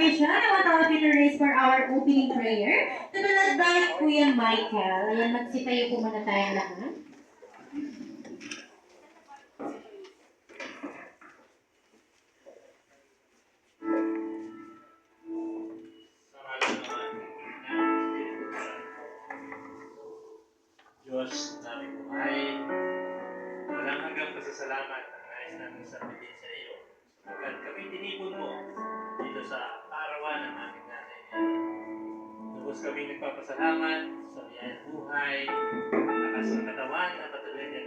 celebration, I want all of you to raise for our opening prayer. To the led by Kuya Michael. Ayan, magsitayo po muna tayong lahat. Diyos namin buhay, walang hanggang pasasalamat ang nais namin sabihin sa iyo. Sapagkat kami tinipon mo dito sa arawan ng aming nanay. Lubos kami nagpapasalamat sa biyayang buhay, lakas ng katawan na patuloy niya